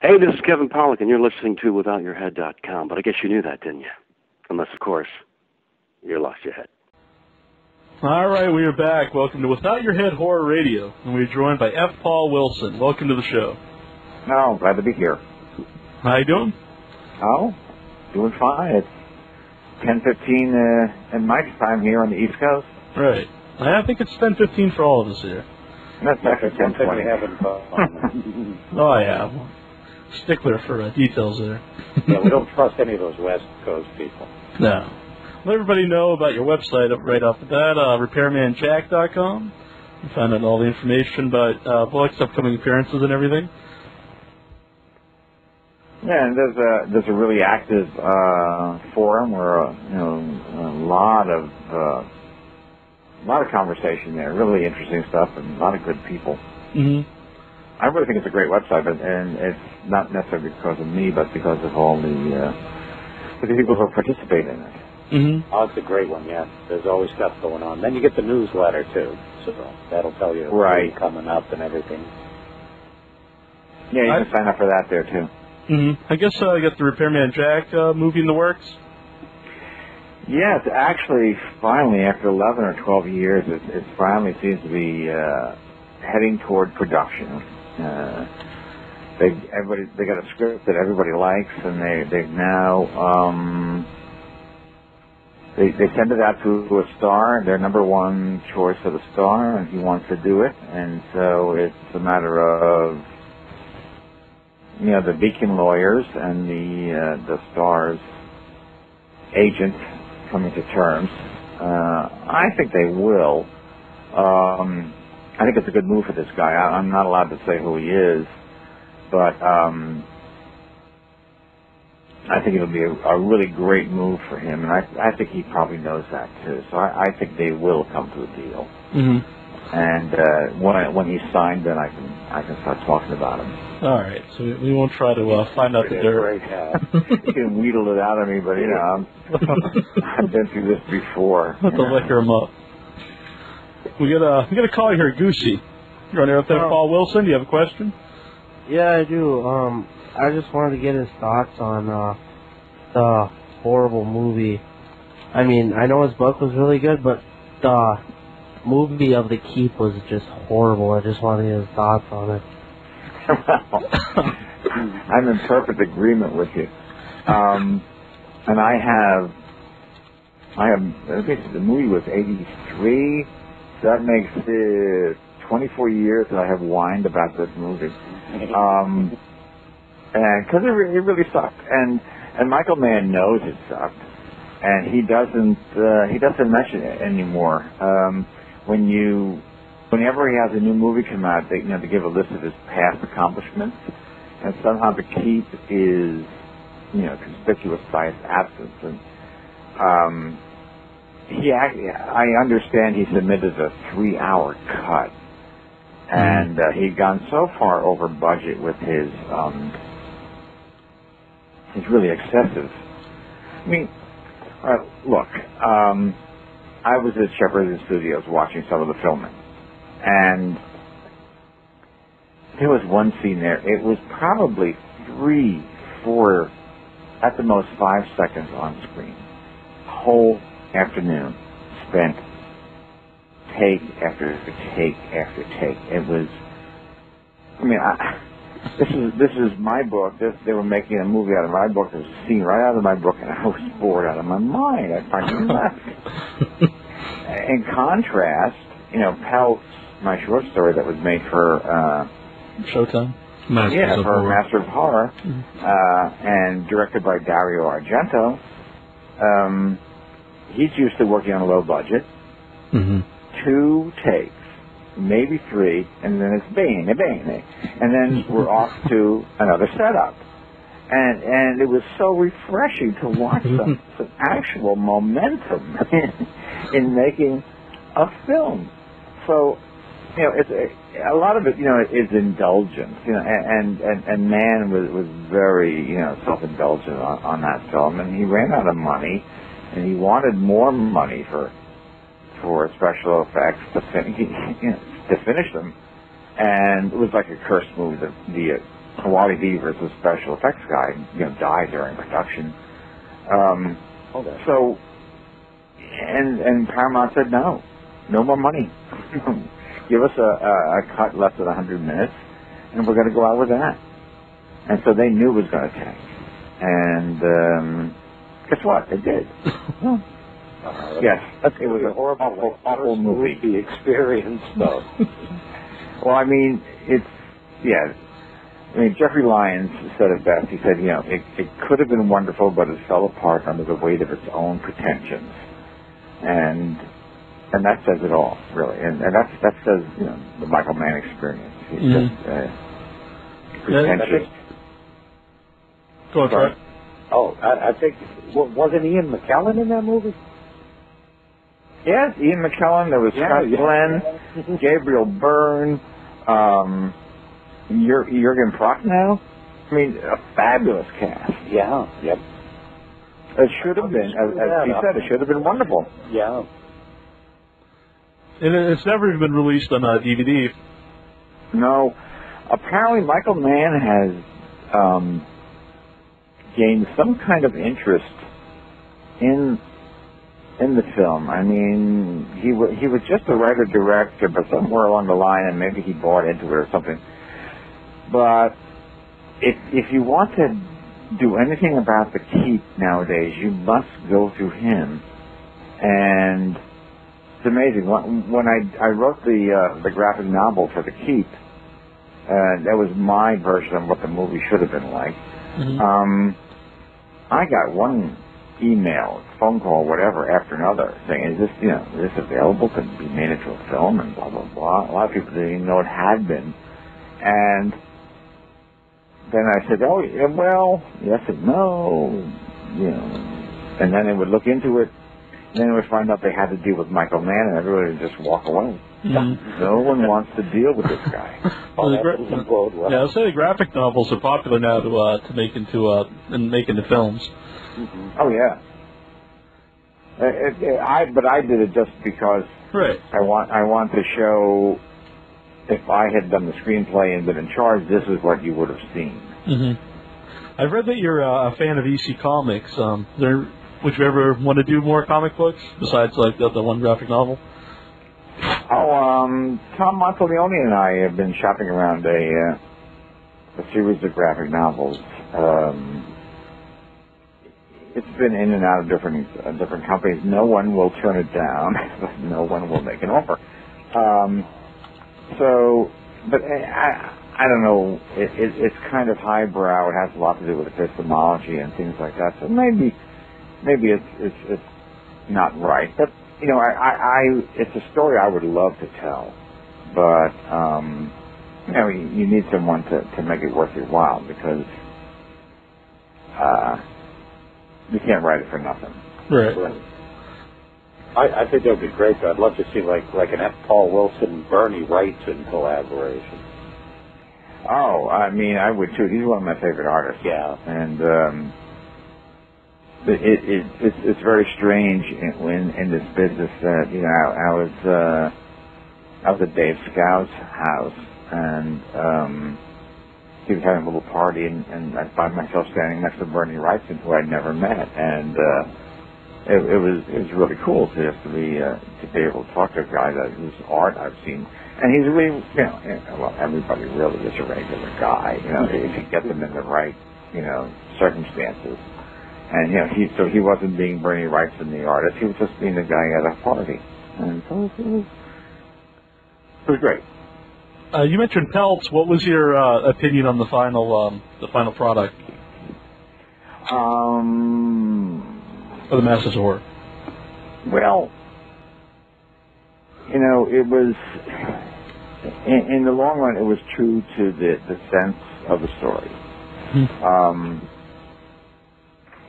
Hey, this is Kevin Pollak, and you're listening to WithoutYourHead.com. But I guess you knew that, didn't you? Unless, of course, you lost your head. All right, we are back. Welcome to Without Your Head Horror Radio, and we're joined by F. Paul Wilson. Welcome to the show. Oh, glad to be here. How you doing? Oh, doing fine. It's 10:15 in my time here on the East Coast. Right. I think it's 10:15 for all of us here. That's actually 10:20. Oh, yeah. Stickler for details there. Yeah, we don't trust any of those West Coast people. No. Let everybody know about your website right off the bat, repairmanjack.com. You find out all the information about Bullock's upcoming appearances and everything. Yeah, and there's a really active forum where a lot of conversation there, really interesting stuff, and a lot of good people. Mm-hmm. I really think it's a great website, and it's not necessarily because of me, but because of all the people who participate in it. Mm-hmm. Oh, it's a great one, yeah. There's always stuff going on. Then you get the newsletter, too, so that'll tell you right. what's coming up and everything. Yeah, you can sign up for that there, too. Mm-hmm. I guess I got the Repairman Jack movie in the works. Yeah, it's actually finally, after 11 or 12 years, it finally seems to be heading toward production. They got a script that everybody likes, and they've now they send it out to a star, their number one choice for the star, and he wants to do it, and so it's a matter of the Beacon lawyers and the star's agent coming to terms. I think they will. I think it's a good move for this guy. I'm not allowed to say who he is, but I think it'll be a really great move for him, and I think he probably knows that too. So I think they will come to a deal. Mm-hmm. And when he's signed, then I can start talking about him. All right, so we won't try to find out the dirt. You can wheedle it out of me, but I've been through this before. Have to liquor him up. We got a call here, Goosey. You're on air with Paul Wilson. Do you have a question? Yeah, I do. I just wanted to get his thoughts on the horrible movie. I mean, I know his book was really good, but the movie of The Keep was just horrible. I just wanted to get his thoughts on it. Well, I'm in perfect agreement with you. And I think the movie was 83. So that makes it 24 years that I have whined about this movie. And because it really sucked. And Michael Mann knows it sucked. And he doesn't mention it anymore. Whenever he has a new movie come out, they give a list of his past accomplishments, and somehow The Keep is conspicuous by its absence. And I understand he submitted a 3-hour cut, and he'd gone so far over budget with his really excessive. I mean, look. I was at Shepperton Studios watching some of the filming, and there was one scene there. It was probably 3, 4, at the most 5 seconds on screen. Whole afternoon spent take after take after take. It was. I mean, this is my book. They were making a movie out of my book. There was a scene right out of my book, and I was bored out of my mind. I finally left. In contrast, Pelt's, my short story that was made for Showtime. For Master of Horror, and directed by Dario Argento. He's used to working on a low budget. Mm-hmm. 2 takes, maybe 3, and then it's bang, and then we're off to another setup. And it was so refreshing to watch some actual momentum in making a film. So, it's a lot of it, is indulgence, and Mann was very, self-indulgent on that film, and he ran out of money, and he wanted more money for special effects to finish them, and it was like a cursed movie. The Wally Beavers, the special effects guy, died during production. So, and Paramount said no more money. Give us a cut less than 100 minutes, and we're going to go out with that. And so they knew it was going to tank. And guess what? It did. Yes, it was a horrible, awful movie experience, though. Well, I mean, Jeffrey Lyons said it best. He said, it could have been wonderful, but it fell apart under the weight of its own pretensions. And that says it all, really. And that says, the Michael Mann experience. He's just pretentious. Go on, Troy. Oh, I think, wasn't Ian McKellen in that movie? Yes, Ian McKellen. There was Scott Glenn, Gabriel Byrne, Jürgen Prochnow. I mean, a fabulous cast. Yeah. Yep. It should have been, as he said, it should have been wonderful. Yeah. And it's never even been released on DVD. No. Apparently, Michael Mann has gained some kind of interest in the film. I mean, he was just a writer-director, but somewhere along the line, and maybe he bought into it or something. But if you want to do anything about the Keep nowadays, you must go through him. And it's amazing. When I wrote the graphic novel for the Keep, that was my version of what the movie should have been like. Mm-hmm. I got one email, phone call, whatever, after another, saying, "Is this available? Can it be made into a film?" And blah blah blah. A lot of people didn't even know it had been. And then I said, "Oh, yeah, well, yes and no, And then they would look into it, and then they would find out they had to deal with Michael Mann, and everybody would just walk away. Mm-hmm. No one wants to deal with this guy. I'll say the graphic novels are popular now to make into films. Mm-hmm. Oh yeah. But I did it just because I want to show, if I had done the screenplay and been in charge, this is what you would have seen. Mm-hmm. I've read that you're a fan of EC Comics. Would you ever want to do more comic books besides like the one graphic novel? Tom Monteleone and I have been shopping around a series of graphic novels. It's been in and out of different companies. No one will turn it down, but no one will make an offer. But I don't know. It's kind of highbrow. It has a lot to do with epistemology and things like that. So maybe it's not right. But it's a story I would love to tell. But you need someone to make it worth your while, because you can't write it for nothing. Right. I think that would be great. I'd love to see like an F. Paul Wilson, Bernie Wrightson collaboration. Oh, I mean, I would too. He's one of my favorite artists. Yeah. And it's very strange in this business that I was at Dave Scow's house, and he was having a little party, and I found myself standing next to Bernie Wrightson, who I'd never met, and it was really cool to be able to talk to a guy whose art I've seen, and he's really well, everybody really is a regular guy, if you get them in the right circumstances, and he wasn't being Bernie Wrightson the artist, he was just being the guy at a party, and so it was great. You mentioned Pelts. What was your opinion on the final product? Or the Masters of Horror? Well, it was in the long run. It was true to the sense of the story.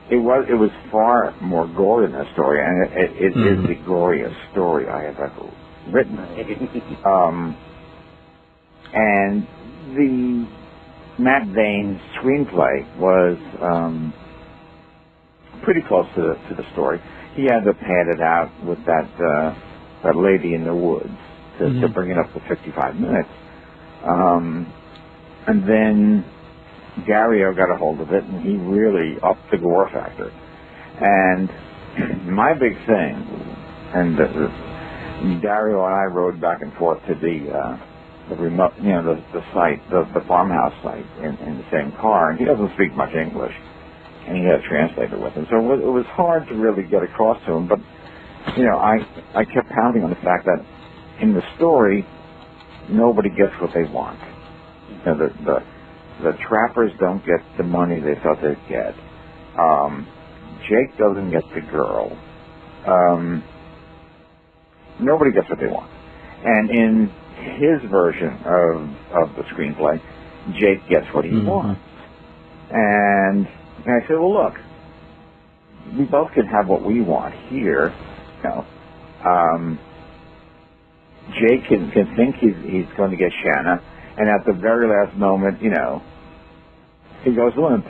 It was far more gory than a story, and it is the goriest story I have ever written. And the Matt Vane screenplay was pretty close to the story. He had to pad it out with that lady in the woods to bring it up to 55 minutes. And then Dario got a hold of it, and he really upped the gore factor. And my big thing, and Dario and I rode back and forth to the remote, the site, the farmhouse site in the same car, and he doesn't speak much English, and he had a translator with him, so it was hard to really get across to him. But I kept pounding on the fact that in the story, nobody gets what they want. The trappers don't get the money they thought they'd get. Jake doesn't get the girl. Nobody gets what they want. And in his version of the screenplay, Jake gets what he wants. And I said, well, look, we both can have what we want here. Jake can think he's going to get Shanna, and at the very last moment, he goes limp.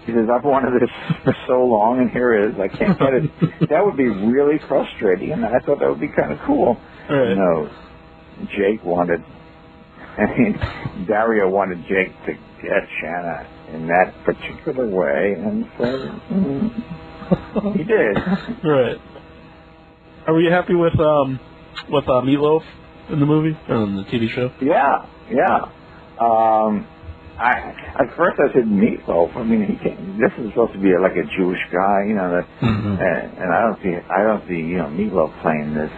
He says, I've wanted this for so long, and here it is. I can't get it. That would be really frustrating, and I thought that would be kind of cool. Right. No, Jake Dario wanted Jake to get Shanna in that particular way, and so he did. Right. Are we happy with Meatloaf in the movie or in the TV show? Yeah. At first I said Meatloaf. I mean, this is supposed to be like a Jewish guy, and I don't see Meatloaf playing this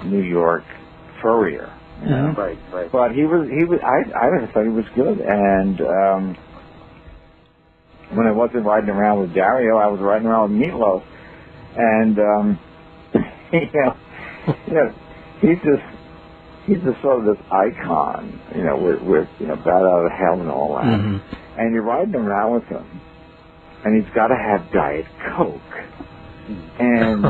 New York furrier. Right. But he was. I thought he was good. And when I wasn't riding around with Dario, I was riding around with Meatloaf, and he's just sort of this icon, with Bat Out of Hell and all that. And you're riding around with him, and he's got to have Diet Coke. And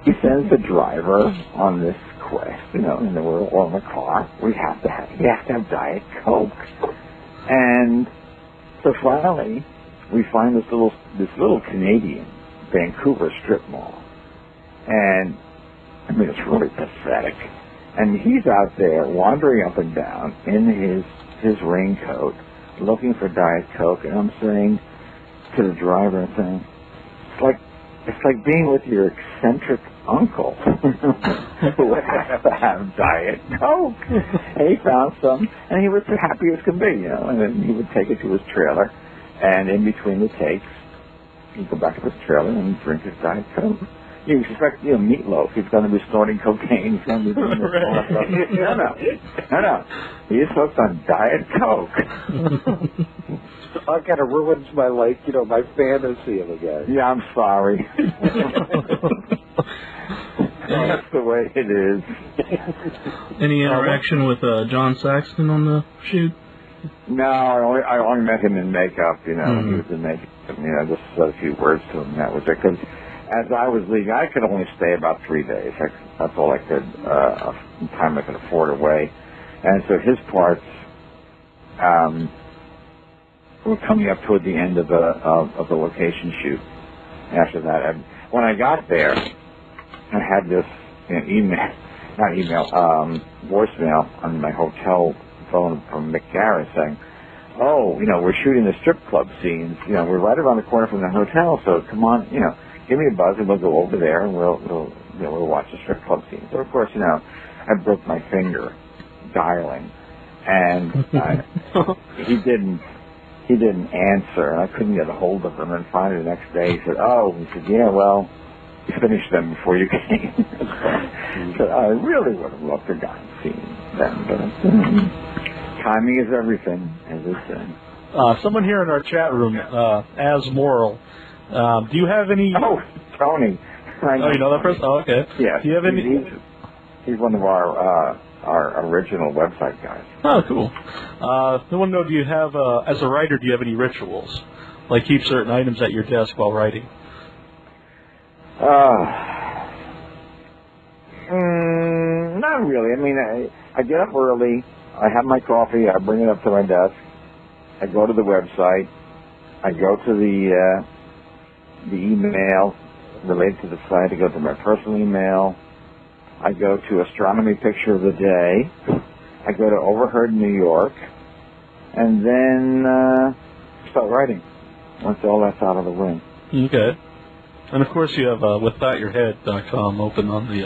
he sends the driver on this quest, and then we're all in the car. He has to have Diet Coke. And so finally, we find this little Canadian Vancouver strip mall. And I mean, it's really pathetic. And he's out there wandering up and down in his raincoat, looking for Diet Coke. And I'm saying to the driver, it's like being with your eccentric uncle who has to have Diet Coke. And he found some, and he was as happy as can be, And then he would take it to his trailer, and in between the takes, he'd go back to his trailer and drink his Diet Coke. You expect, Meatloaf, he's going to be snorting cocaine, he's going to be doing this all that stuff. No. He's hooked on Diet Coke. That kind of ruins my my fantasy of a guy. Yeah, I'm sorry. That's the way it is. Any interaction with John Saxon on the shoot? No, I only met him in makeup, He was in makeup, just said a few words to him, that was it. Because as I was leaving, I could only stay about 3 days. That's all I could, time I could afford away. And so his parts were coming up toward the end of the location shoot. After that, and when I got there, I had this voicemail on my hotel phone from Mick Garris saying, "Oh, we're shooting the strip club scenes. We're right around the corner from the hotel. So come on, give me a buzz and we'll go over there and we'll watch the strip club scene." So of course, I broke my finger dialing, and he didn't answer, and I couldn't get a hold of him. And finally, the next day, he said, "Yeah, well, you finished them before you came." So I really would have loved to have gotten seen them, but timing is everything, as they say. Someone here in our chat room, as Moral. Do you have any? Oh, Tony. Oh, you know that person? Oh, okay. Yeah. Do you have any? He's one of our original website guys. Oh, cool. I want to know, do you have, as a writer, do you have any rituals? Like keep certain items at your desk while writing? Not really. I mean, I get up early, I have my coffee, I bring it up to my desk, I go to the website, I go to the email related to the site, I go to my personal email, I go to Astronomy Picture of the Day, I go to Overheard New York, and then start writing once all that's out of the way. Okay. And of course you have withoutyourhead.com open on the...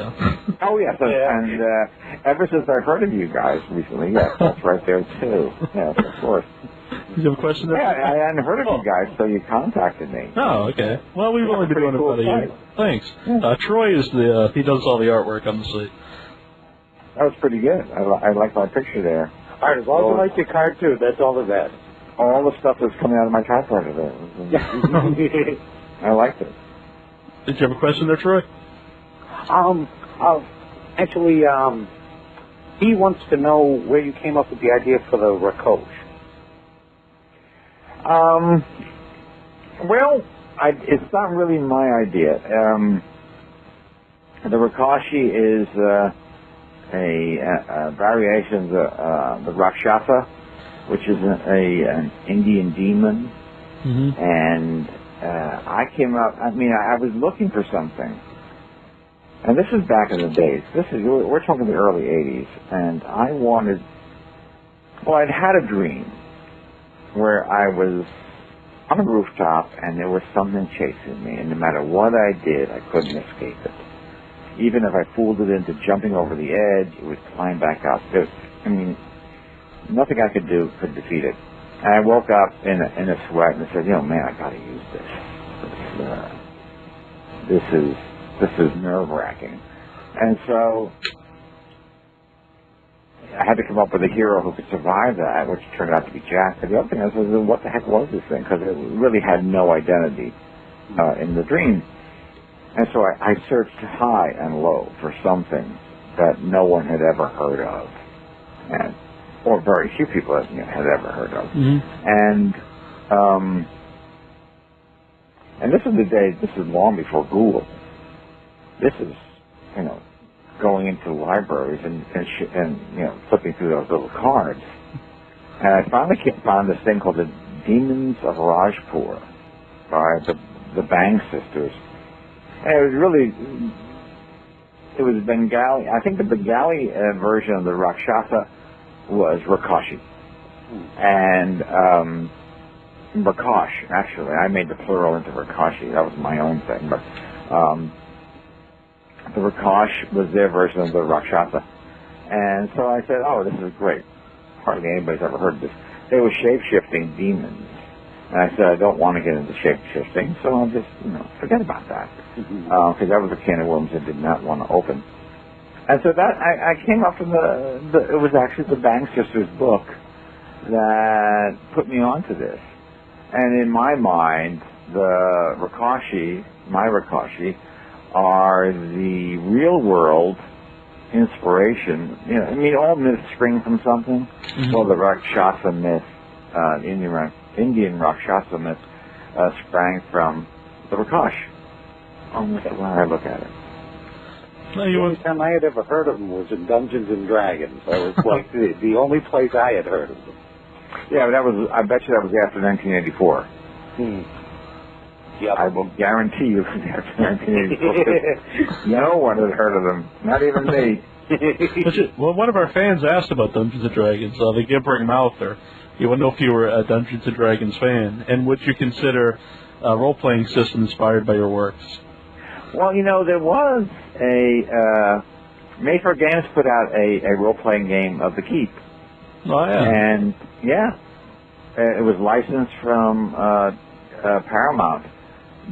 Oh, yes, and ever since I've heard of you guys recently, yes, that's right there, too. Yes, of course. You have a question there? Yeah, I hadn't heard of you guys, so you contacted me. Oh, okay. Well, we've only been doing it cool about a year. site. Thanks. Yeah. Troy is he does all the artwork on the site. That was pretty good. I like my picture there. All right, as long as you like your cartoon, that's all that matters. All the stuff that's coming out of my typewriter there. I liked it. Did you have a question there, Troy? Actually, he wants to know where you came up with the idea for the Rakosh. Well, it's not really my idea. The Rakashi is a variation of the Rakshasa, which is an Indian demon. Mm-hmm. And I came up, I was looking for something. And this is back in the days. We're talking the early 80s. And I'd had a dream where I was on a rooftop and there was something chasing me. And no matter what I did, I couldn't escape it. Even if I fooled it into jumping over the edge, it would climb back up. Nothing I could do could defeat it. And I woke up in a sweat and I said, man, I got to use this. This is nerve-wracking. And so I had to come up with a hero who could survive that, which turned out to be Jack. But the other thing I was, what the heck was this thing? Because it really had no identity in the dream. And so I searched high and low for something that no one had ever heard of, or very few people had ever heard of. Mm-hmm. And this is this is long before Google. This is, going into libraries and flipping through those little cards. And I finally found this thing called the Demons of Rajpur by the Bang sisters. And it was Bengali. I think the Bengali version of the Rakshasa was Rakashi. And Rakash, actually. I made the plural into Rakashi. That was my own thing. But the Rakash was their version of the Rakshasa. And so I said, this is great. Hardly anybody's ever heard of this. They were shape-shifting demons. And I said, I don't want to get into shape-shifting, so I'll just, forget about that. Because that was a can of worms I did not want to open. And so that, I came up with it was actually the Bang Sisters book that put me onto this. And in my mind, the Rakashi, my Rakashi, are the real-world inspiration. All myths spring from something. Mm-hmm. Well, the Rakshasa myth, Indian Rakshasa myth, sprang from the Rakash. Almost the way I look at it. The only time I had ever heard of them was in Dungeons and Dragons. That was like the only place I had heard of them. Yeah, I bet you that was after 1984. Yep. I will guarantee you it was after 1984. No one had heard of them, not even me. Well, one of our fans asked about Dungeons and Dragons. They can't bring them out there. You want to know if you were a Dungeons and Dragons fan, and would you consider a role-playing system inspired by your works? Well, there was Mayfair Games put out a role-playing game of The Keep. Oh, yeah. And, it was licensed from Paramount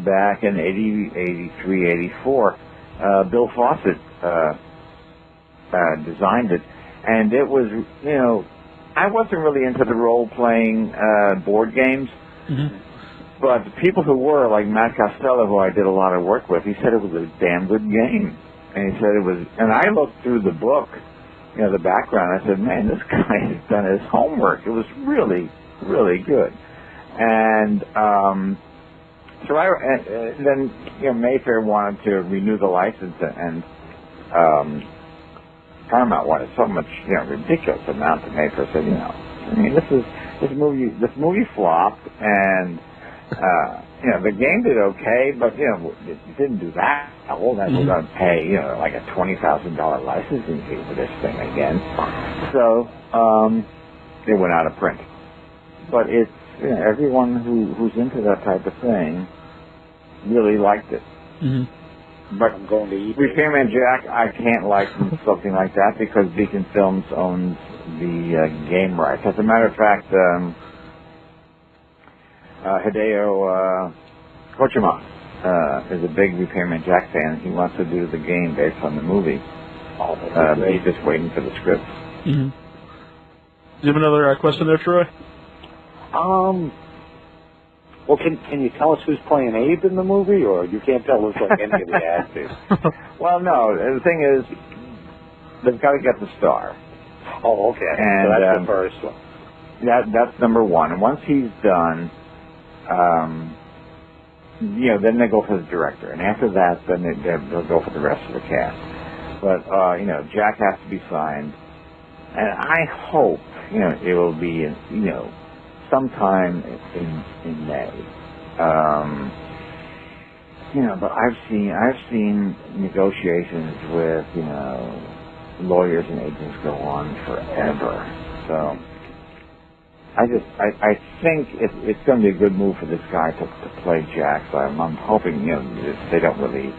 back in 83, 84. Bill Fawcett designed it. And it was, I wasn't really into the role-playing board games. Mm-hmm. But the people who were, like Matt Costello, who I did a lot of work with, he said it was a damn good game. And he said it was, and I looked through the book, the background, I said, man, this guy has done his homework. It was really, really good. And so then Mayfair wanted to renew the license, and Paramount wanted so much, ridiculous amount to Mayfair. Said, this movie flopped, and the game did okay, but it didn't do that well. Then we're going to pay like a $20,000 licensing fee for this thing again. So it went out of print. but it's everyone who's into that type of thing really liked it. Mm-hmm. But I'm going to eat. Repairman Jack, I can't like something like that because Beacon Films owns the game rights. As a matter of fact, Hideo Kojima is a big Repairman Jack fan. He wants to do the game based on the movie. He's just waiting for the script. Mm-hmm. Do you have another question there, Troy? Well, can you tell us who's playing Abe in the movie, or you can't tell us like any of the actors? Well, no. The thing is, they've got to get the star. Oh, okay. And, so that's the first one. That's number one. And once he's done, then they go for the director. And after that, then they'll go for the rest of the cast. But, Jack has to be signed. And I hope, it will be, sometime in May. But I've seen negotiations with, lawyers and agents go on forever. So I think it's going to be a good move for this guy to play Jack. So I'm hoping, they don't really,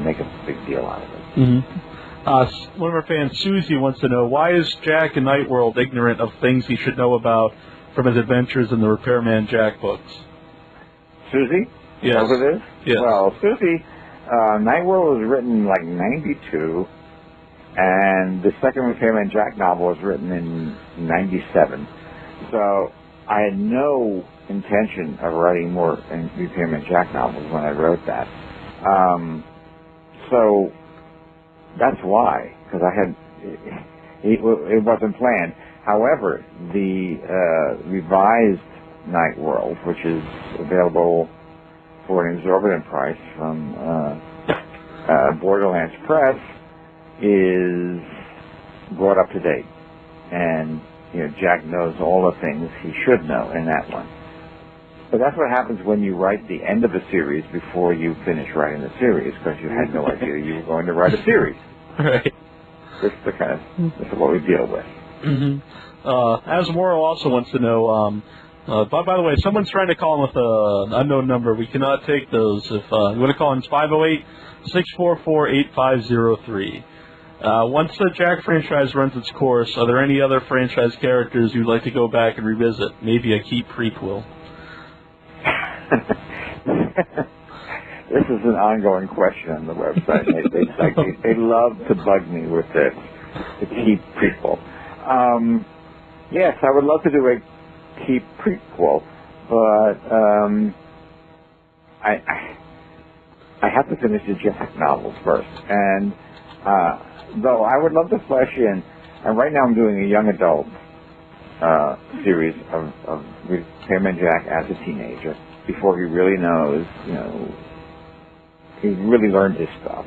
make a big deal out of it. Mm-hmm. One of our fans, Susie, wants to know, why is Jack in Nightworld ignorant of things he should know about from his adventures in the Repairman Jack books? Susie? Yes. Over this? Yes. Well, Susie, Nightworld was written in like 92, and the second Repairman Jack novel was written in 97. So I had no intention of writing more Repairman Jack novels when I wrote that. So that's why, because it wasn't planned. However, the revised Nightworld, which is available for an exorbitant price from Borderlands Press, is brought up to date. And, Jack knows all the things he should know in that one. But that's what happens when you write the end of a series before you finish writing the series, because you had no idea you were going to write a series. Right. This is what we deal with. Mm-hmm. Asmoro also wants to know, by the way, someone's trying to call him with an unknown number. We cannot take those. If you want to call him, it's 508-644-8503. Once the Jack franchise runs its course, are there any other franchise characters you'd like to go back and revisit? Maybe a Keep prequel. This is an ongoing question on the website. They love to bug me with this, the Keep prequel. Yes, I would love to do a Keep prequel, but I have to finish the Jack novels first. And though I would love to flesh in, and right now I'm doing a young adult series of Repairman Jack as a teenager, before he really knows, he really learned his stuff.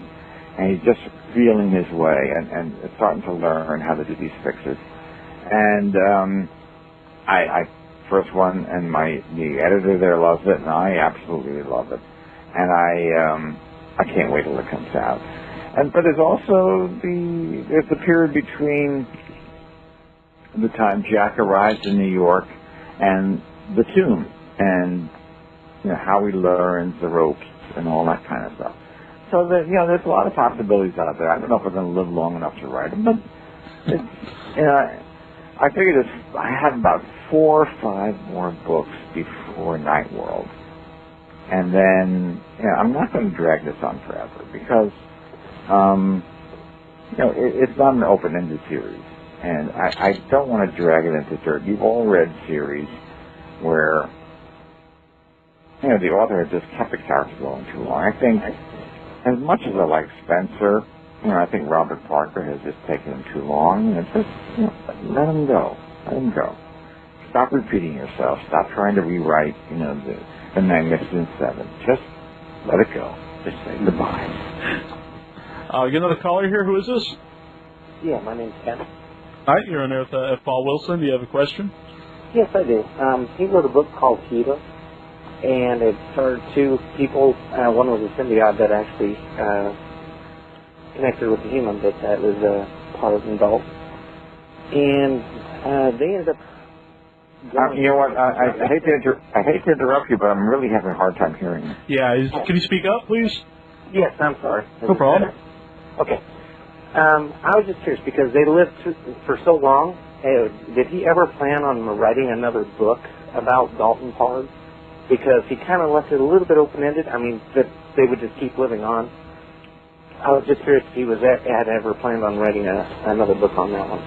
And he's just feeling his way and starting to learn how to do these fixes. And I first one, and the editor there loves it, and I absolutely love it. And I can't wait till it comes out. But there's also the period between the time Jack arrives in New York and the tomb, and how he learns the ropes and all that kind of stuff. So that there's a lot of possibilities out there. I don't know if we're going to live long enough to write them, but I figured I have about 4 or 5 more books before Nightworld, and then I'm not going to drag this on forever because it's not an open-ended series, and I don't want to drag it into dirt. You've all read series where the author has just kept the character going too long. I think, as much as I like Spencer, I think Robert Parker has just taken him too long. And it's just, let him go. Let him go. Stop repeating yourself. Stop trying to rewrite, the Magnificent Seven. Just let it go. Just say goodbye. You got another caller here. Who is this? Yeah, my name's Ken. All right, you're on there with F. Paul Wilson. Do you have a question? Yes, I do. He wrote a book called Kiva, and it starred 2 people. One was a symbiote that actually connected with the human, but that was part of an adult. And they ended up You know what? I hate to interrupt you, but I'm really having a hard time hearing you. Yeah, can you speak up, please? Yes, I'm sorry. No problem. Okay. I was just curious because they lived for so long. Did he ever plan on writing another book about Dalton Pard? Because he kind of left it a little bit open-ended. I mean, that they would just keep living on. I was just curious if he had ever planned on writing another book on that one.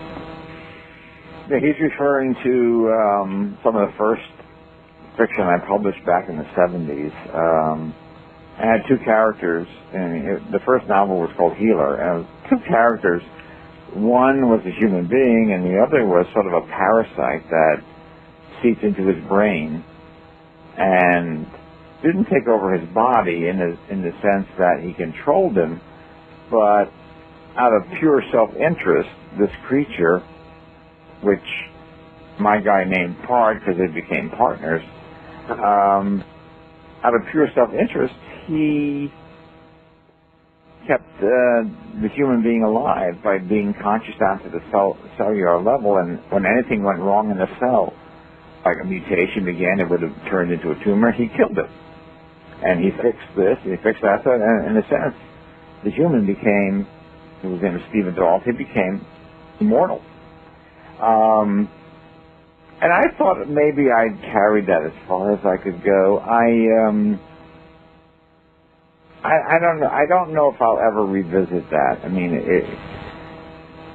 Yeah, he's referring to some of the first fiction I published back in the 70s. I had two characters, and the first novel was called Healer, and it was two characters. One was a human being, and the other was sort of a parasite that seeped into his brain and didn't take over his body in the sense that he controlled him, but out of pure self-interest, this creature, which my guy named Pard because they became partners, out of pure self-interest, he kept the human being alive by being conscious down to the cellular level, and when anything went wrong in the cell, like a mutation began, it would have turned into a tumor, he killed it. And he fixed this, he fixed that, and in a sense, the human became, his name was Stephen Dalt, he became immortal. And I thought maybe I'd carried that as far as I could go. I don't know. I don't know if I'll ever revisit that. I mean,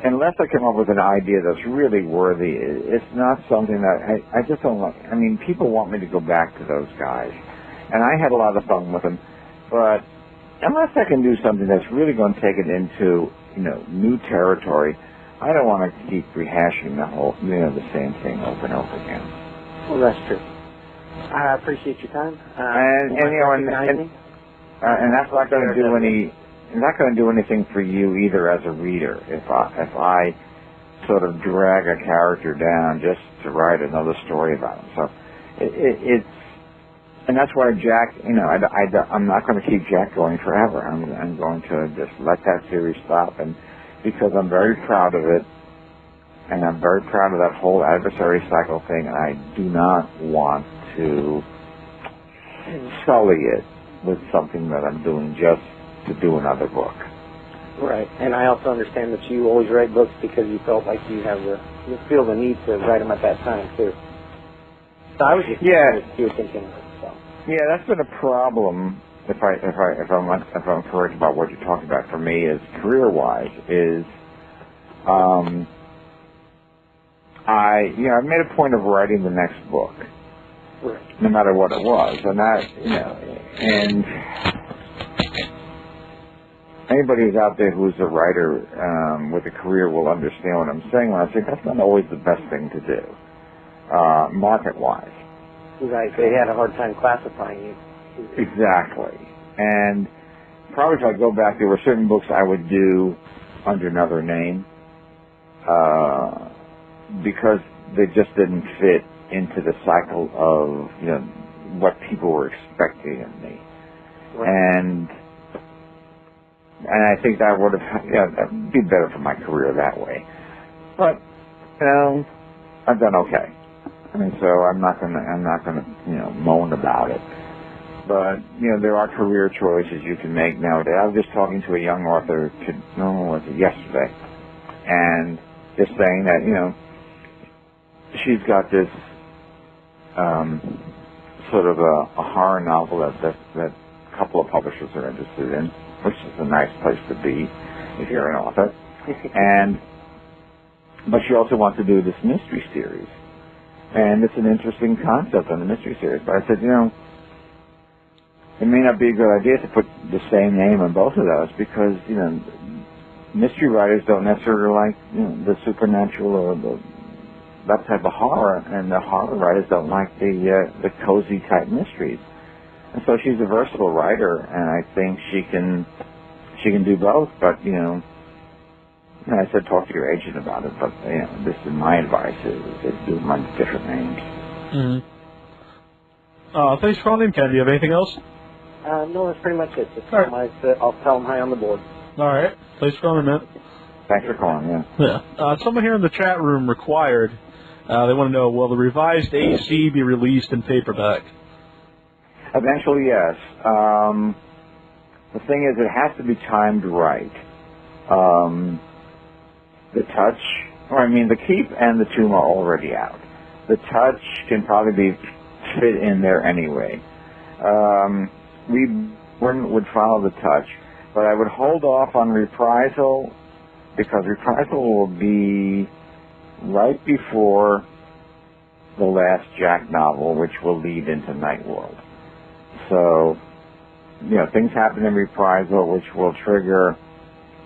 unless I come up with an idea that's really worthy, it's not something that I just don't like. I mean, people want me to go back to those guys, and I had a lot of fun with them. But unless I can do something that's really going to take it into, new territory, I don't want to keep rehashing the same thing over and over again. Well, that's true. I appreciate your time. And that's not going to do anything for you either as a reader. If I sort of drag a character down just to write another story about him, so and that's why Jack. I'm not going to keep Jack going forever. I'm going to just let that series stop, and because I'm very proud of it, and I'm very proud of that whole adversary cycle thing, and I do not want to sully it with something that I'm doing just to do another book. Right, and I also understand that you always write books because you felt like you feel the need to write them at that time too. So I was just curious if you were thinking of it. So. Yeah, that's been a problem. If I'm correct about what you're talking about for me, is career-wise, is I made a point of writing the next book. Right. No matter what it was, and and anybody who's out there who's a writer with a career will understand what I'm saying when I say that's not always the best thing to do, market-wise. Right, they had a hard time classifying you. Exactly, and probably if I go back, there were certain books I would do under another name because they just didn't fit into the cycle of what people were expecting of me, right. and I think that would have that'd be better for my career that way. But I've done okay. I mean, so I'm not gonna moan about it. But there are career choices you can make nowadays. I was just talking to a young author yesterday, and just saying that she's got this sort of a horror novel that a couple of publishers are interested in, which is a nice place to be if you're an author. But she also wants to do this mystery series, and it's an interesting concept on the mystery series. But I said, it may not be a good idea to put the same name on both of those because mystery writers don't necessarily like the supernatural or that type of horror, and the horror writers don't like the cozy type mysteries. And so she's a versatile writer, and I think she can do both. But I said talk to your agent about it. But this is my advice: is do them under different names. Mm-hmm. Thanks for calling, Ken. Do you have anything else? No, that's pretty much it. Just I'll tell them hi on the board. All right. Thanks for calling, man. Thanks for calling. Yeah. Someone here in the chat room required They want to know, will the revised AC be released in paperback? Eventually, yes. The thing is, it has to be timed right. The Touch, the Keep and the Tomb are already out. The Touch can probably be fit in there anyway. We would follow The Touch, but I would hold off on Reprisal, because Reprisal will be right before the last Jack novel, which will lead into Night World. So, things happen in Reprisal which will trigger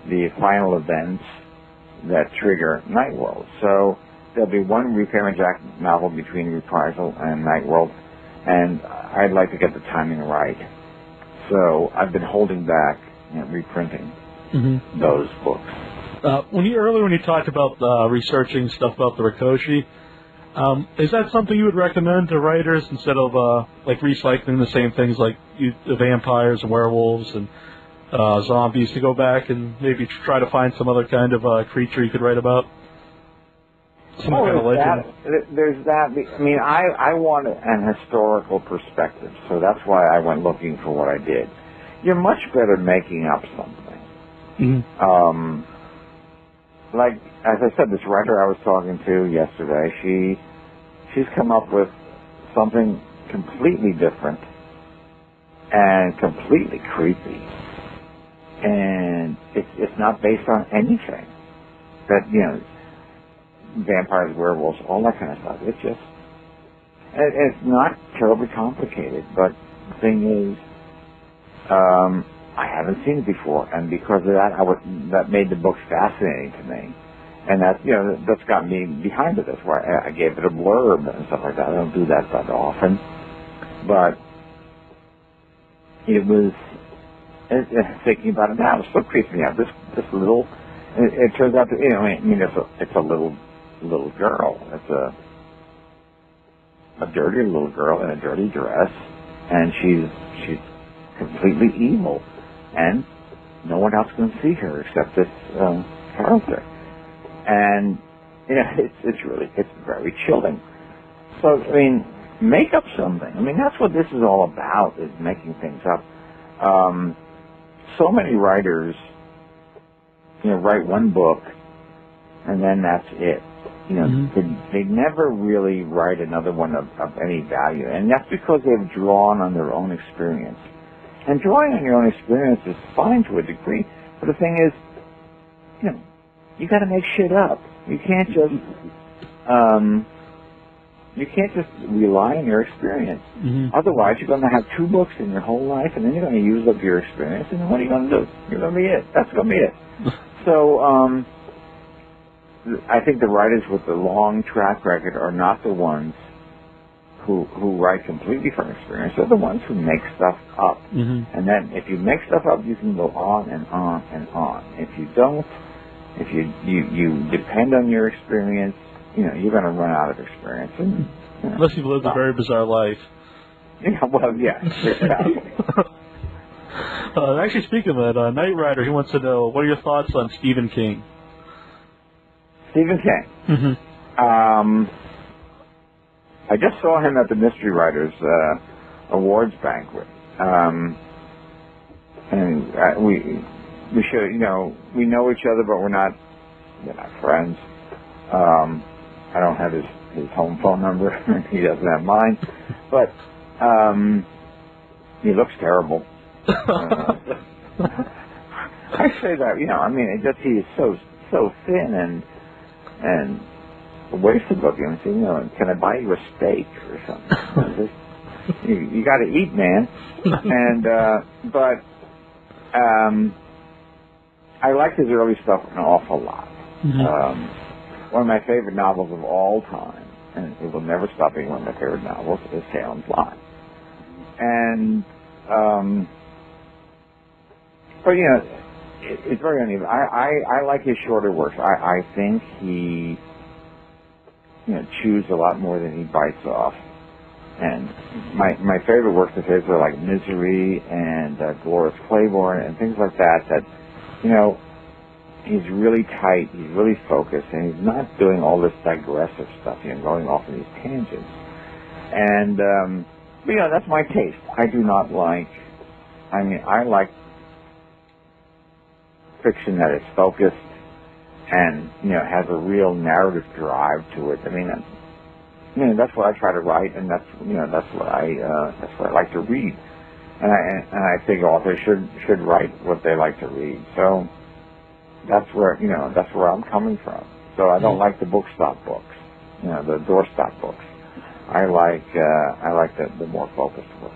the final events that trigger Night World. So there'll be one Repairman Jack novel between Reprisal and Night World, and I'd like to get the timing right. So I've been holding back reprinting those books. Earlier when you talked about researching stuff about the Rikoshi, is that something you would recommend to writers instead of recycling the same things like vampires and werewolves and zombies, to go back and maybe try to find some other kind of creature you could write about? Some kind of legend? There's that. I want an historical perspective, so that's why I went looking for what I did. You're much better making up something. Like, as I said, this writer I was talking to yesterday, she's come up with something completely different and completely creepy. And it's not based on anything. That, vampires, werewolves, all that kind of stuff. It's not terribly complicated, but the thing is, I haven't seen it before, and because of that, that made the book fascinating to me, and that's got me behind it. That's why I gave it a blurb and stuff like that. I don't do that often, but it was thinking about it now. It still creeps me out. This little, it turns out that it's a little girl. It's a dirty little girl in a dirty dress, and she's completely evil. And no one else can see her except this character. And, it's very chilling. So, make up something. That's what this is all about, is making things up. So many writers, write one book, and then that's it. They never really write another one of any value. And that's because they've drawn on their own experience. And drawing on your own experience is fine to a degree, but the thing is, you got to make shit up. You can't just rely on your experience. Otherwise, you're going to have two books in your whole life, and then you're going to use up your experience, and then what are you going to do? You're going to be it. That's going to be it. So, I think the writers with the long track record are not the ones who write completely from experience. They're the ones who make stuff up. And then if you make stuff up, you can go on and on and on. If you don't, if you depend on your experience, you're going to run out of experience. And, unless you've lived a very bizarre life. Exactly. Actually, speaking of that, Knight Rider, he wants to know, what are your thoughts on Stephen King? Stephen King. I just saw him at the Mystery Writers Awards banquet, and we should, we know each other, but we're not friends. I don't have his home phone number. He doesn't have mine, but he looks terrible. I say that, he is so thin and wasted looking. Can I buy you a steak or something? you got to eat, man. And but I like his early stuff an awful lot. One of my favorite novels of all time, and it will never stop being one of my favorite novels, is Salem Slot. And but it's very uneven. I like his shorter works. I think he chews a lot more than he bites off. And my favorite works of his are like Misery and Dolores Claiborne and things like that. That he's really tight, he's really focused, and he's not doing all this digressive stuff, going off in these tangents. And, but, that's my taste. I do not like, I like fiction that is focused and, has a real narrative drive to it. That's what I try to write, and that's what I like to read. And I think authors should write what they like to read. So that's where I'm coming from. So I don't like the book stop books, the doorstop books. I like the more focused books.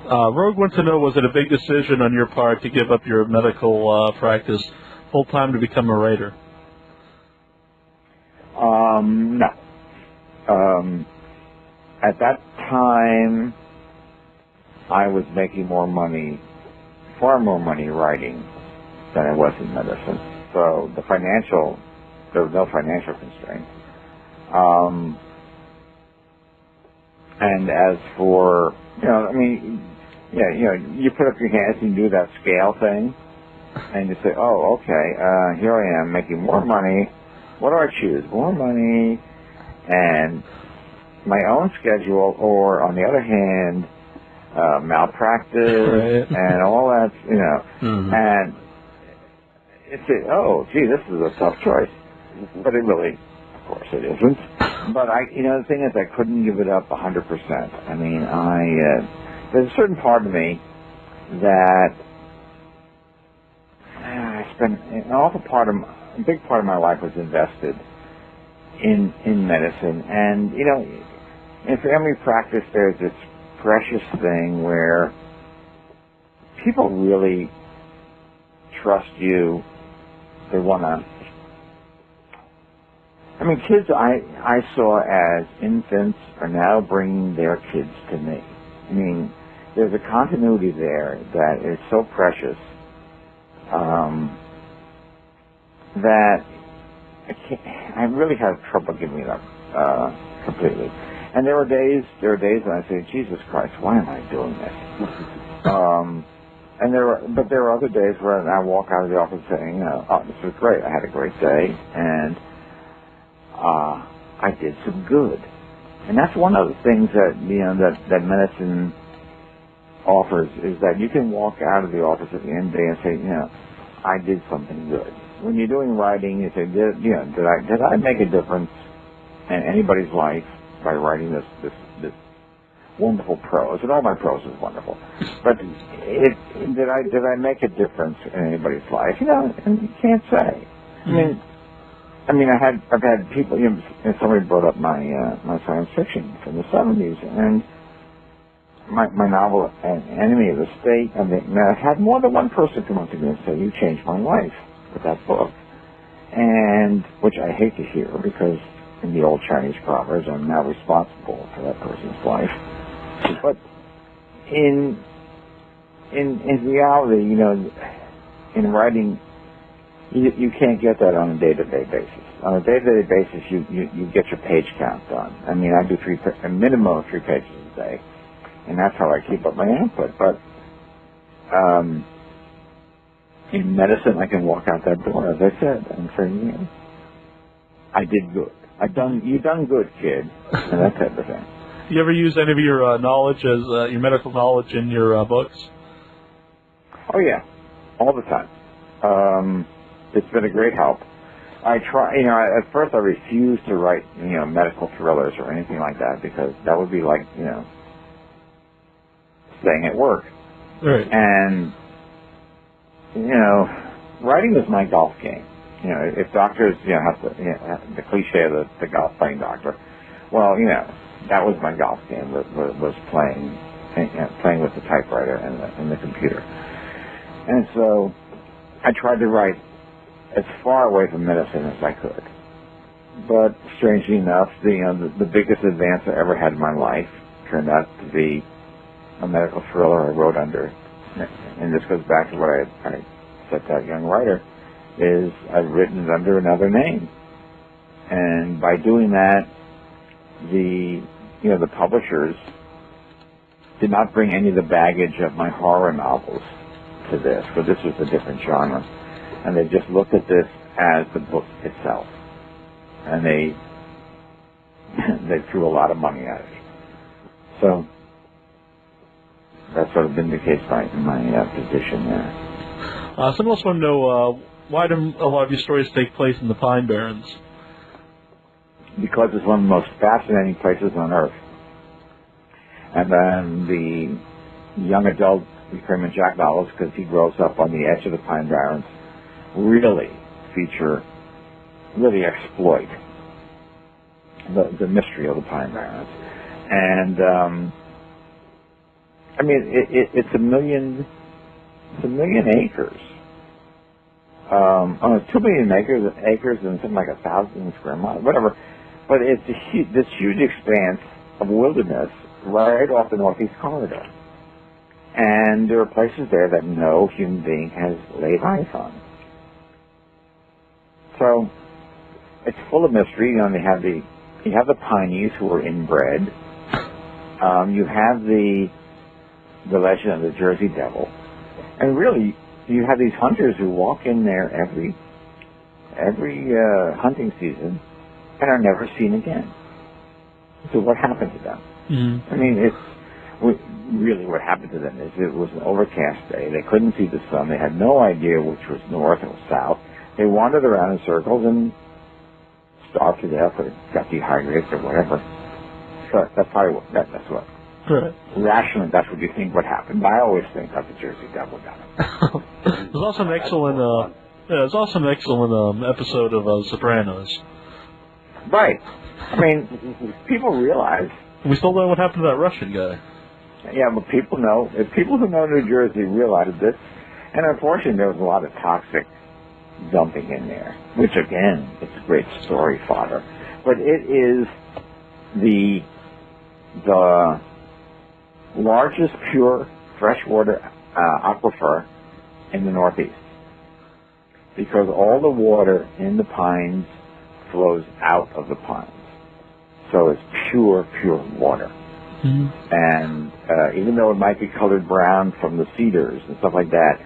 Rogue wants to know, was it a big decision on your part to give up your medical practice full time to become a writer? No. At that time, I was making far more money writing than I was in medicine. So there was no financial constraint. And as for, you put up your hands and do that scale thing, and you say, oh, okay, here I am making more money. What do I choose? More money and my own schedule, or on the other hand, malpractice and all that, and it's this is a tough choice. But it really, of course it isn't. But the thing is, I couldn't give it up 100%. There's a certain part of me that I spent a big part of my life was invested in medicine. And, in family practice, there's this precious thing where people really trust you. They want to... kids I saw as infants are now bringing their kids to me. There's a continuity there that is so precious that I really have trouble giving it up completely. And there are days when I say, Jesus Christ, why am I doing this? But there are other days where I walk out of the office saying, oh, this was great. I had a great day, and I did some good. And that's one of the things that that medicine offers, is that you can walk out of the office at the end of the day and say, I did something good. When you're doing writing, you say, did I make a difference in anybody's life by writing this wonderful prose? And all my prose is wonderful. But did I make a difference in anybody's life? And you can't say. I've had people, somebody brought up my science fiction from the 70s, and my novel, Enemy of the State, I had more than one person come up to me and say, you changed my life with that book. And, which I hate to hear, because in the old Chinese proverbs, I'm now responsible for that person's life. But in reality, in writing, you can't get that on a day-to-day basis. On a day-to-day basis, you get your page count done. I do a minimum of 3 pages a day, and that's how I keep up my output. But in medicine, I can walk out that door, as I said, and say, I did good. You done good, kid, and that type of thing. You ever use any of your knowledge, as your medical knowledge, in your books? Oh yeah, all the time. It's been a great help. I try, at first I refused to write, medical thrillers or anything like that, because that would be like, staying at work. Right. And, writing is my golf game. If doctors, have to, the cliche of the golf playing doctor, well, that was my golf game, was playing with the typewriter and the computer. And so I tried to write as far away from medicine as I could. But strangely enough, the biggest advance I ever had in my life turned out to be a medical thriller I wrote under, and this goes back to what I said to that young writer, is I've written it under another name. And by doing that, the publishers did not bring any of the baggage of my horror novels to this, because this was a different genre. and they just looked at this as the book itself, and they threw a lot of money at it. So that's sort of been the case my position there. Someone else want to know why do a lot of your stories take place in the Pine Barrens? Because it's one of the most fascinating places on Earth. And then the young adult Freeman Jack novels, because he grows up on the edge of the Pine Barrens, really exploit the mystery of the Pine Barrens. And I mean, it's a million acres. 2 million acres and something like 1,000 square miles, whatever. But it's this huge expanse of wilderness right off the Northeast Corridor. And there are places there that no human being has laid eyes on. So it's full of mystery. You know, you have the Pineys who are inbred. You have the legend of the Jersey Devil, and really you have these hunters who walk in there every hunting season and are never seen again. So what happened to them? Mm-hmm. I mean, really what happened to them is it was an overcast day. They couldn't see the sun. They had no idea which was north or south. They wandered around in circles and starved to death or got dehydrated or whatever. So that's probably that's what. Right. Rationally, that's what you think would happen. But I always think that the Jersey Devil got it. There's also an excellent, episode of Sopranos. Right. I mean, people realize. We still know what happened to that Russian guy. Yeah, but people know. If people who know New Jersey realize this, and unfortunately, there was a lot of toxic dumping in there, which again, it's great story fodder. But it is the largest pure freshwater aquifer in the Northeast, because all the water in the pines flows out of the pines, so it's pure water. Mm-hmm. And even though it might be colored brown from the cedars and stuff like that,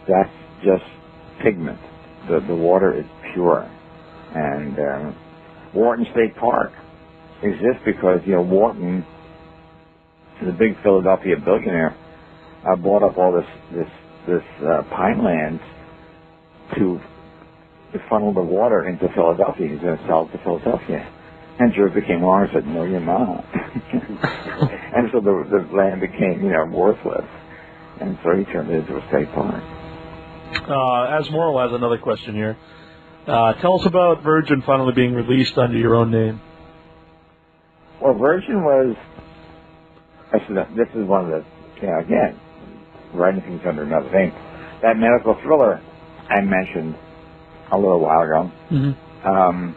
that's just pigment. The water is pure. And Wharton State Park exists because, you know, Wharton, the big Philadelphia billionaire, bought up all this pine lands to funnel the water into Philadelphia. He's going to sell it to Philadelphia. And Jersey came along and said, no, you're not. And so the land became, you know, worthless. And so he turned it into a state park. As Morrill has another question here. Tell us about Virgin finally being released under your own name. Well, Virgin was, this is one of the, you know, again, writing things under another name. That medical thriller I mentioned a little while ago, Mm-hmm.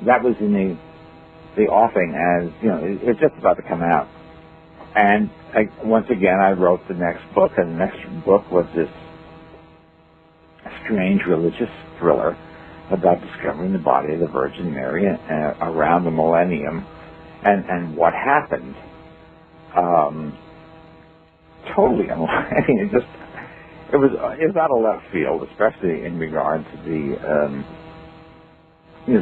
That was in the offing as, you know, it's just about to come out. And once again, I wrote the next book, and the next book was this strange religious thriller about discovering the body of the Virgin Mary around the millennium and what happened. Totally, I mean, it was out of left field, especially in regard to the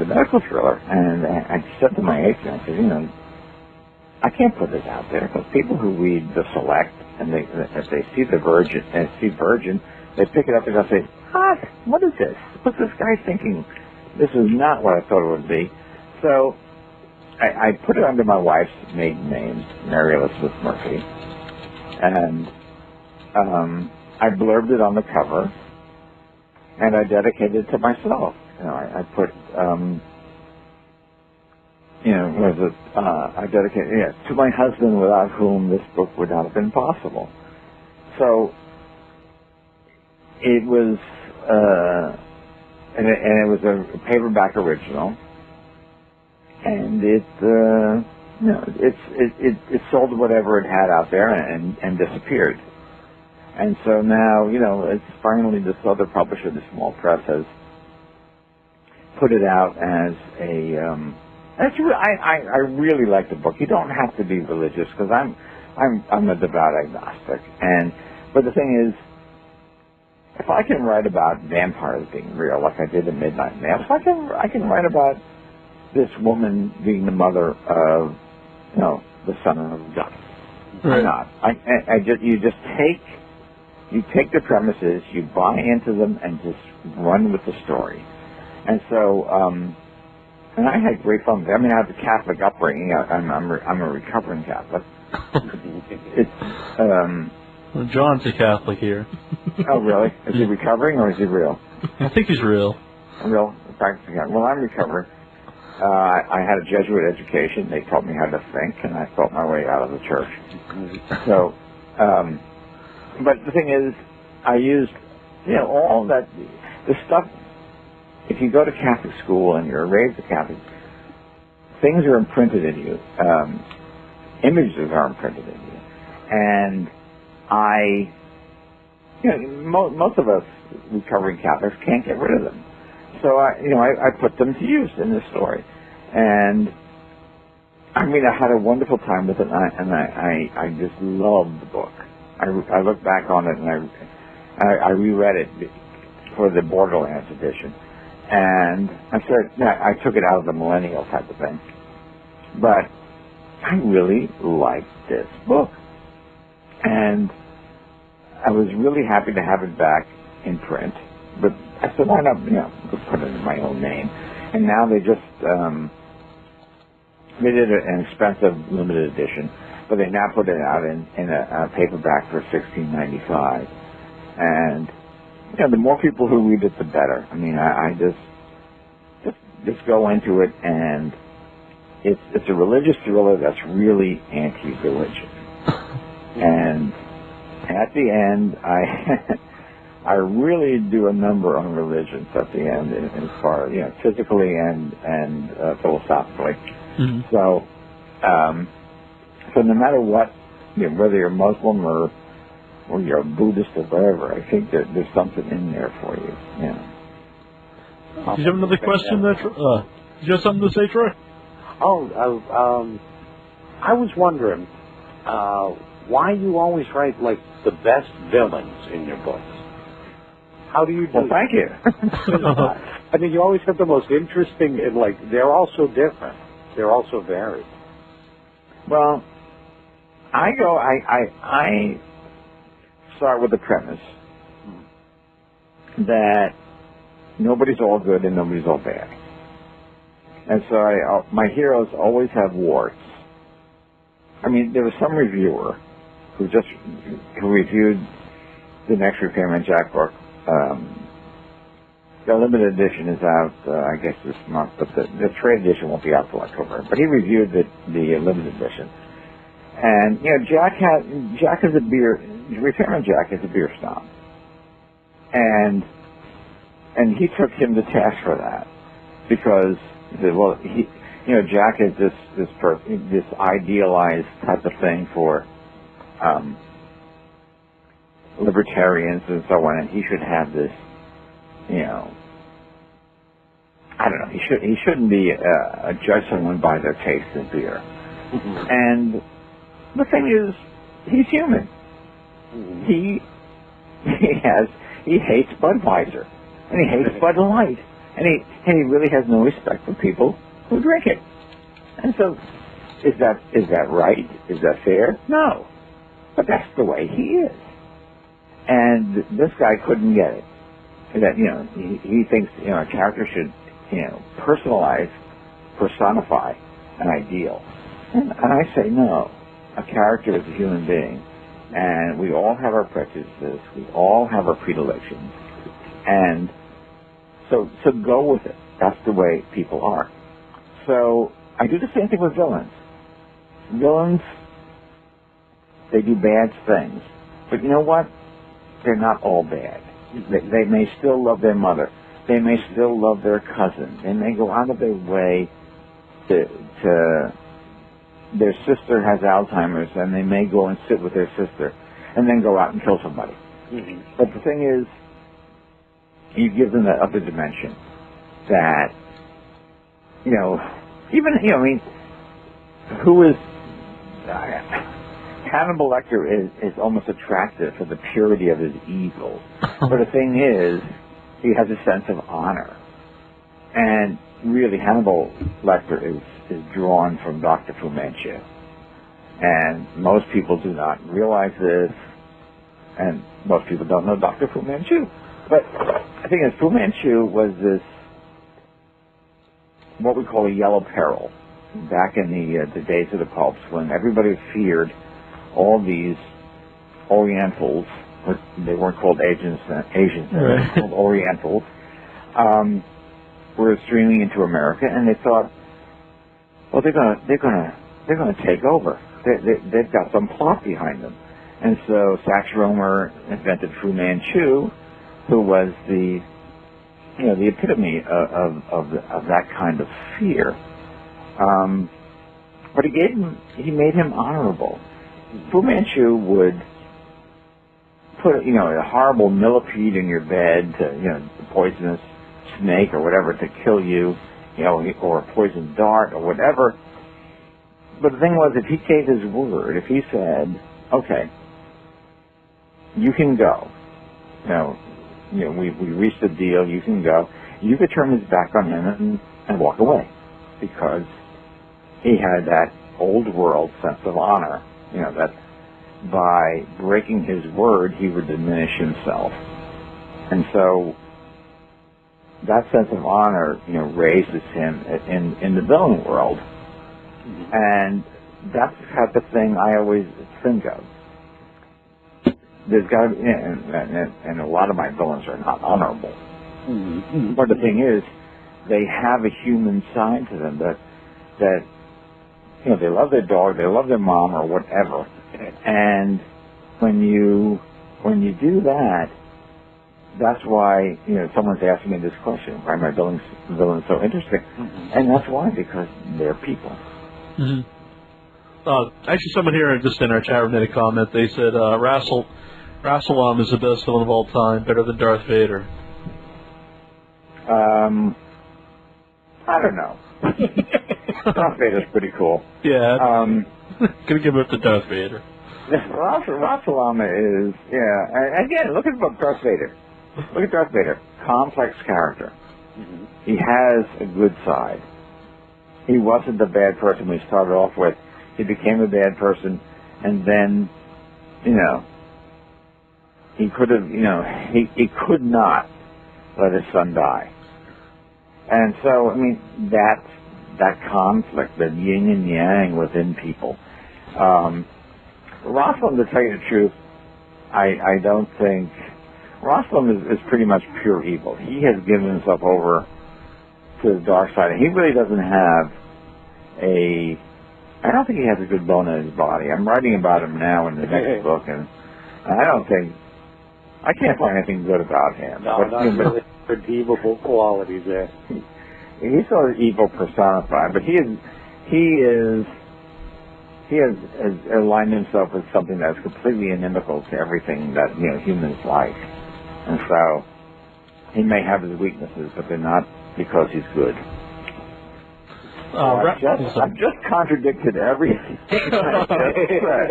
medical thriller. And I said to my agent, I said, you know, I can't put this out there because people who read The Select and if they see the Virgin they pick it up and they'll say, what is this? What's this guy thinking? This is not what I thought it would be. So I put it under my wife's maiden name, Mary Elizabeth Murphy, and I blurbed it on the cover, and I dedicated it to myself. You know, I put, I dedicated it to my husband, without whom this book would not have been possible. So it was, and it was a paperback original, and it sold whatever it had out there and disappeared. And so now, you know, it's finally this other publisher, the Small Press, has put it out as a. I really like the book. You don't have to be religious because I'm a devout agnostic, but the thing is, if I can write about vampires being real, like I did in Midnight Mass, I can write about this woman being the mother of, the son of God. Why not? You take the premises, you buy into them, and just run with the story. And so, and I had great fun. I mean, I have a Catholic upbringing. I'm a recovering Catholic. Well, John's a Catholic here. Oh, really? Is he recovering or is he real? I think he's real. Real? Practicing. Well, I'm recovering. I had a Jesuit education. They taught me how to think, and I felt my way out of the church. So, but the thing is, I used, all that, the stuff. If you go to Catholic school and you're raised a Catholic, things are imprinted in you. Images are imprinted in you. And most of us recovering Catholics can't get rid of them. So I put them to use in this story. And I mean, I had a wonderful time with it, and I just loved the book. I look back on it, and I reread it for the Borderlands edition. And I took it out of the millennial type of thing. But I really liked this book. And I was really happy to have it back in print. But I said, why not, put it in my own name. And now they just, they did an expensive limited edition, but they now put it out in a paperback for $16.95. And the more people who read it, the better. I mean, I just go into it, and it's a religious thriller that's really anti-religion. And at the end, I really do a number on religions at the end, as far physically and philosophically. Mm-hmm. So no matter what, whether you're Muslim or you're a Buddhist or whatever, I think there's something in there for you. Did you have another question there? Did you have something to say, Troy? I was wondering why you always write like the best villains in your books. How do you do Well, thank you. I mean, you always have the most interesting, and they're all so different. They're all so varied. Well, I start with the premise that nobody's all good and nobody's all bad. And so my heroes always have warts. I mean, there was some reviewer who reviewed the next Repairman Jack book. The limited edition is out, I guess, this month, but the trade edition won't be out till October. But he reviewed the limited edition. And, Jack is a beer, Repairman Jack is a beer snob. And he took him to task for that. Because, Jack is this idealized type of thing for libertarians and so on, and he should have this, I don't know, he shouldn't be judge someone by their taste in beer. Mm-hmm. And the thing is, he's human. Mm-hmm. He hates Budweiser, and he hates Bud Light, and he really has no respect for people who drink it. And so, is that right? Is that fair? No. But that's the way he is. And this guy couldn't get it. That, he thinks, a character should, personify an ideal. And I say no. A character is a human being. And we all have our prejudices. We all have our predilections. And so go with it. That's the way people are. So I do the same thing with villains. Villains, they do bad things. But you know what? They're not all bad. They may still love their mother. They may still love their cousin. They may go out of their way to their sister has Alzheimer's, and they may go and sit with their sister and then go out and kill somebody. Mm-hmm. But the thing is, you give them that other dimension that, Hannibal Lecter is almost attractive for the purity of his evil. But the thing is, he has a sense of honor. And really, Hannibal Lecter is drawn from Dr. Fu Manchu. And most people do not realize this, and most people don't know Dr. Fu Manchu. But I think Fu Manchu was this, what we call a yellow peril, back in the days of the pulps, when everybody feared all these Orientals, they weren't called Asians, they were called Orientals, were streaming into America, and they thought, well, they're gonna take over. They've got some plot behind them, and so Sax Rohmer invented Fu Manchu, who was the epitome of that kind of fear. But he made him honorable. Fu Manchu would put a horrible millipede in your bed, a poisonous snake or whatever to kill you, or a poisoned dart or whatever. But the thing was, if he gave his word, if he said, okay, you can go, we reached a deal, you can go, you could turn his back on him and walk away, because he had that old world sense of honor, that by breaking his word, he would diminish himself. And so that sense of honor, raises him in the villain world. And that's the type of thing I always think of. There's got to be, and a lot of my villains are not honorable. Mm-hmm. But the thing is, they have a human side to them that they love their dog, they love their mom, or whatever. And when you do that, that's why someone's asking me this question: why are my villains so interesting? Mm-hmm. And that's why, because they're people. Mm-hmm. Actually, someone here just in our chat room made a comment. They said Rassilon is the best villain of all time, better than Darth Vader. I don't know. Darth Vader's pretty cool. Yeah. Gonna give it to Darth Vader. Rassilon is, again, look at Darth Vader. Look at Darth Vader. Complex character. Mm-hmm. He has a good side. He wasn't the bad person we started off with. He became a bad person, and then, he could have, he could not let his son die. And so, that conflict, the yin and yang within people. Rassilon, to tell you the truth, I don't think... Rassilon is pretty much pure evil. He has given himself over to the dark side. And he really doesn't have I don't think he has a good bone in his body. I'm writing about him now in the next book, and I can't find anything good about him. No, not really redeemable qualities there. He's sort of evil personified, but he has aligned himself with something that's completely inimical to everything that humans like, and so he may have his weaknesses, but they're not because he's good. I've just contradicted everything I just said.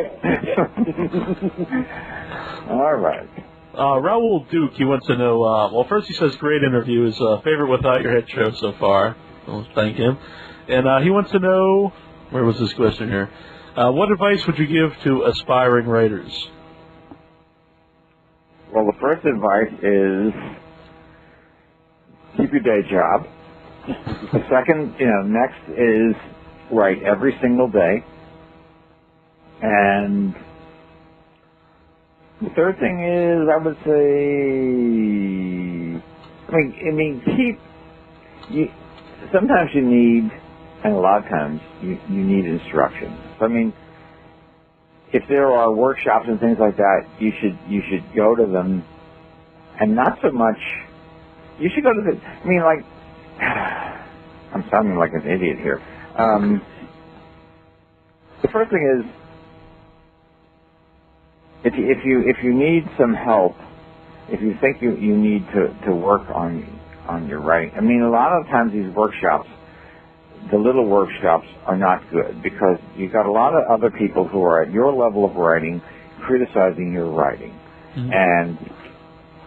All right. Raoul Duke, he wants to know, well, first he says great interview, his favorite Without Your Head show so far. I'll thank him. And he wants to know, where was this question here? What advice would you give to aspiring writers? Well, the first advice is keep your day job. The second, next is write every single day. And the third thing is, I would say, sometimes you need, and a lot of times, you need instruction. So, if there are workshops and things like that, you should go to them, and not so much, you should go to the, I'm sounding like an idiot here. The first thing is, if you need some help, if you think you need to work on your writing, a lot of times these workshops, the little workshops are not good because you've got a lot of other people who are at your level of writing criticizing your writing. And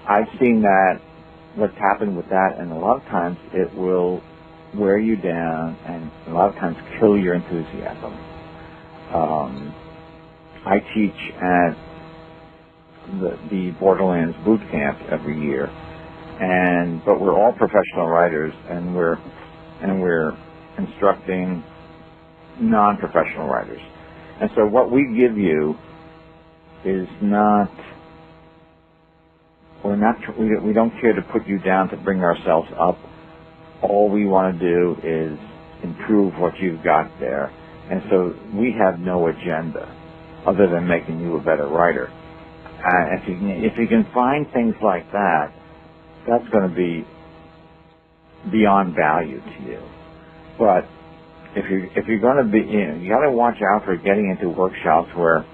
I've seen that, what's happened with that, and a lot of times it will wear you down and a lot of times kill your enthusiasm. I teach at the Borderlands boot camp every year, but we're all professional writers, and we're instructing non-professional writers. And so what we give you is not, we don't care to put you down to bring ourselves up. All we want to do is improve what you've got there. And so we have no agenda other than making you a better writer. If you can find things like that, that's going to be beyond value to you. But if you're going to be, you got to watch out for getting into workshops where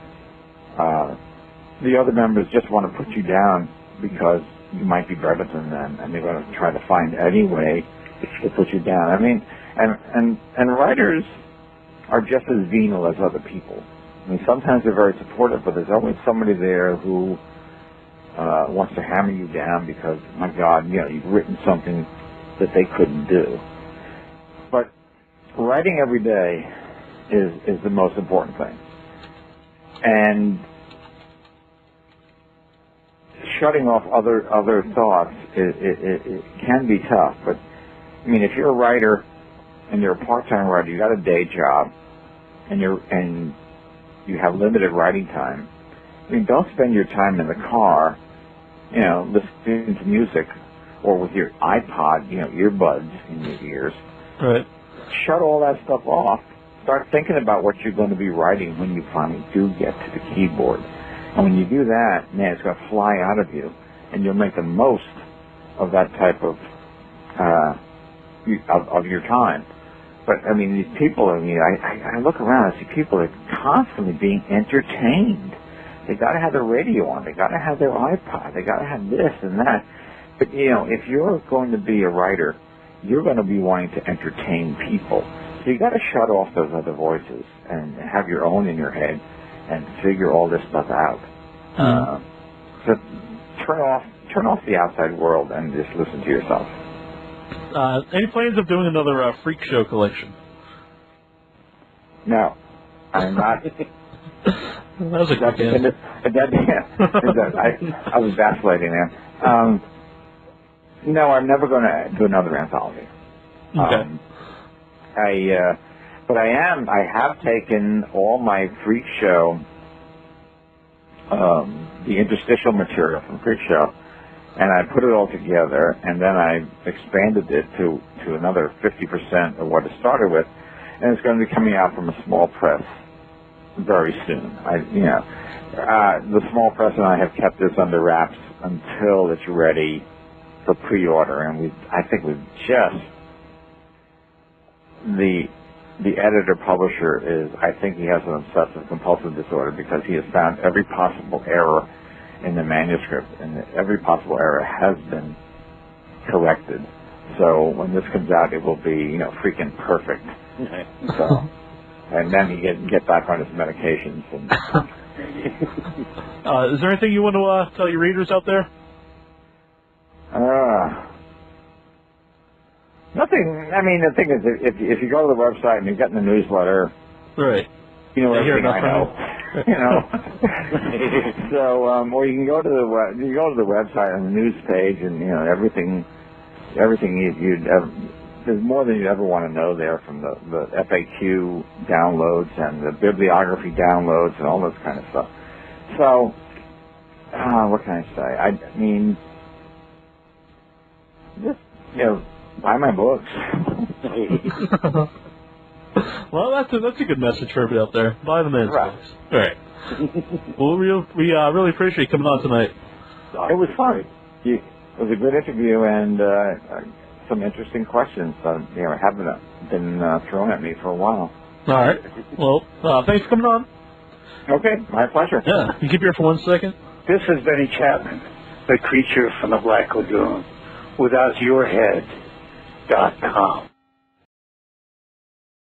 the other members just want to put you down because you might be better than them, and they're going to try to find any way to put you down. I mean, and writers are just as venal as other people. I mean, sometimes they're very supportive, but there's always somebody there who wants to hammer you down because, my God, you've written something that they couldn't do. But writing every day is the most important thing. And shutting off other thoughts, it can be tough. But, I mean, if you're a writer and you're a part-time writer, you got a day job, and you have limited writing time, I mean, don't spend your time in the car, listening to music or with your iPod, earbuds in your ears. Right. Shut all that stuff off. Start thinking about what you're going to be writing when you finally do get to the keyboard. And when you do that, man, it's going to fly out of you, and you'll make the most of that type of your time. But, I mean, these people, I look around and see people that are constantly being entertained. They got to have their radio on. They got to have their iPod. They got to have this and that. But, if you're going to be a writer, you're going to be wanting to entertain people. So you got to shut off those other voices and have your own in your head and figure all this stuff out. So turn off the outside world and just listen to yourself. Any plans of doing another freak show collection? No, I'm not. That was a good answer. I was vacillating there. No, I'm never going to do another anthology. Okay. But I have taken all my Freak Show, the interstitial material from Freak Show, and I put it all together, and then I expanded it to another 50% of what it started with, and it's going to be coming out from a small press very soon. The small press and I have kept this under wraps until it's ready for pre-order, and I think we've just the editor publisher I think he has an obsessive compulsive disorder because he has found every possible error in the manuscript, and every possible error has been corrected. So when this comes out, it will be freaking perfect. So, and then he can get back on his medications. And is there anything you want to tell your readers out there? Nothing. I mean, the thing is, if you go to the website and you're getting the newsletter, right? Everything I know. So, or you can go to the website on the news page, and everything you'd ever. There's more than you'd ever want to know there, from the FAQ downloads and the bibliography downloads and all this kind of stuff. So, what can I say? I mean, just buy my books. Well, that's a good message for everybody out there. Buy the men's books. All right. Well, we really appreciate you coming on tonight. It was fun. It was a good interview and some interesting questions that haven't been thrown at me for a while. All right. Well, thanks for coming on. Okay, my pleasure. Yeah. You keep here for 1 second. This is Benny Chapman, the creature from the Black Lagoon, withoutyourhead.com.